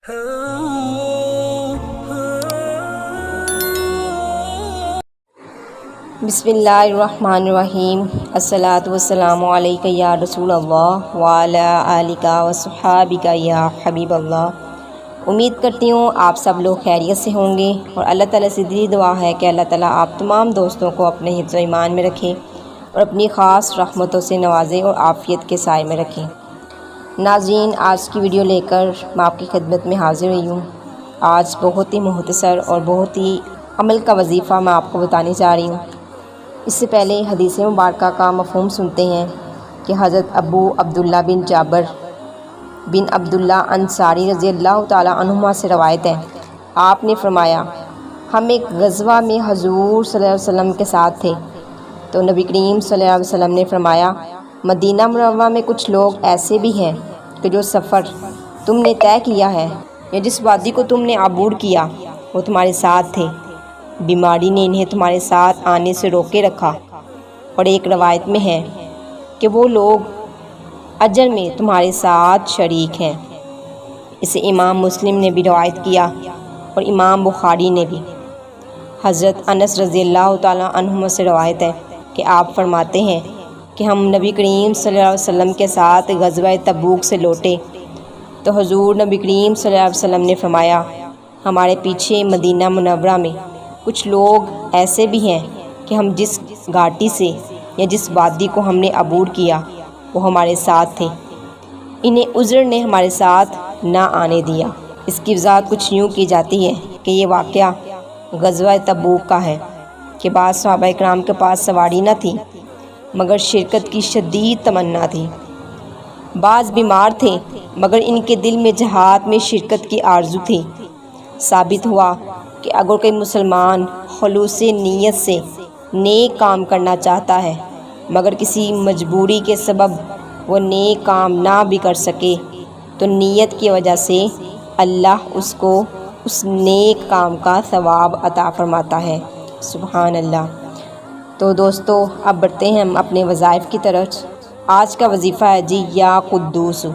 بسم اللہ الرحمن الرحیم۔ الصلاۃ والسلام علیک یا رسول اللہ وعلی آلک وصحابک یا حبیب اللہ۔ امید کرتی ہوں آپ سب لوگ خیریت سے ہوں گے، اور اللہ تعالیٰ سے دلی دعا ہے کہ اللہ تعالیٰ آپ تمام دوستوں کو اپنے حفظ و ایمان میں رکھے اور اپنی خاص رحمتوں سے نوازے اور عافیت کے سائے میں رکھیں۔ ناظرین، آج کی ویڈیو لے کر میں آپ کی خدمت میں حاضر ہوئی ہوں۔ آج بہت ہی مختصر اور بہت ہی عمل کا وظیفہ میں آپ کو بتانے جا رہی ہوں۔ اس سے پہلے حدیث مبارکہ کا مفہوم سنتے ہیں کہ حضرت ابو عبداللہ بن جابر بن عبداللہ انصاری رضی اللہ تعالیٰ عنہما سے روایت ہے، آپ نے فرمایا، ہم ایک غزوہ میں حضور صلی اللہ علیہ وسلم کے ساتھ تھے، تو نبی کریم صلی اللہ علیہ وسلم نے فرمایا، مدینہ منورہ میں کچھ لوگ ایسے بھی ہیں کہ جو سفر تم نے طے کیا ہے یا جس وادی کو تم نے عبور کیا وہ تمہارے ساتھ تھے، بیماری نے انہیں تمہارے ساتھ آنے سے روکے رکھا، اور ایک روایت میں ہے کہ وہ لوگ اجر میں تمہارے ساتھ شریک ہیں۔ اسے امام مسلم نے بھی روایت کیا اور امام بخاری نے بھی۔ حضرت انس رضی اللہ تعالیٰ عنہما سے روایت ہے کہ آپ فرماتے ہیں کہ ہم نبی کریم صلی اللہ علیہ وسلم کے ساتھ غزوہ تبوک سے لوٹے تو حضور نبی کریم صلی اللہ علیہ وسلم نے فرمایا، ہمارے پیچھے مدینہ منورہ میں کچھ لوگ ایسے بھی ہیں کہ ہم جس گھاٹی سے یا جس وادی کو ہم نے عبور کیا وہ ہمارے ساتھ تھے، انہیں عذر نے ہمارے ساتھ نہ آنے دیا۔ اس کی وضاحت کچھ یوں کی جاتی ہے کہ یہ واقعہ غزوہ تبوک کا ہے کہ بعض صحابہ کرام کے پاس سواری نہ تھی مگر شرکت کی شدید تمنا تھی، بعض بیمار تھے مگر ان کے دل میں جہاد میں شرکت کی آرزو تھی۔ ثابت ہوا کہ اگر کوئی مسلمان خلوص نیت سے نیک کام کرنا چاہتا ہے مگر کسی مجبوری کے سبب وہ نیک کام نہ بھی کر سکے تو نیت کی وجہ سے اللہ اس کو اس نیک کام کا ثواب عطا فرماتا ہے۔ سبحان اللہ۔ تو دوستو، اب بڑھتے ہیں ہم اپنے وظائف کی طرف۔ آج کا وظیفہ ہے جی یا قدوس۔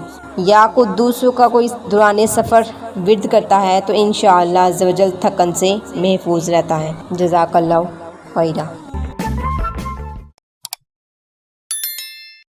یا قدوس کا کوئی دوران سفر ورد کرتا ہے تو انشاءاللہ عز و جل تھکن سے محفوظ رہتا ہے۔ جزاک اللہ خیرہ۔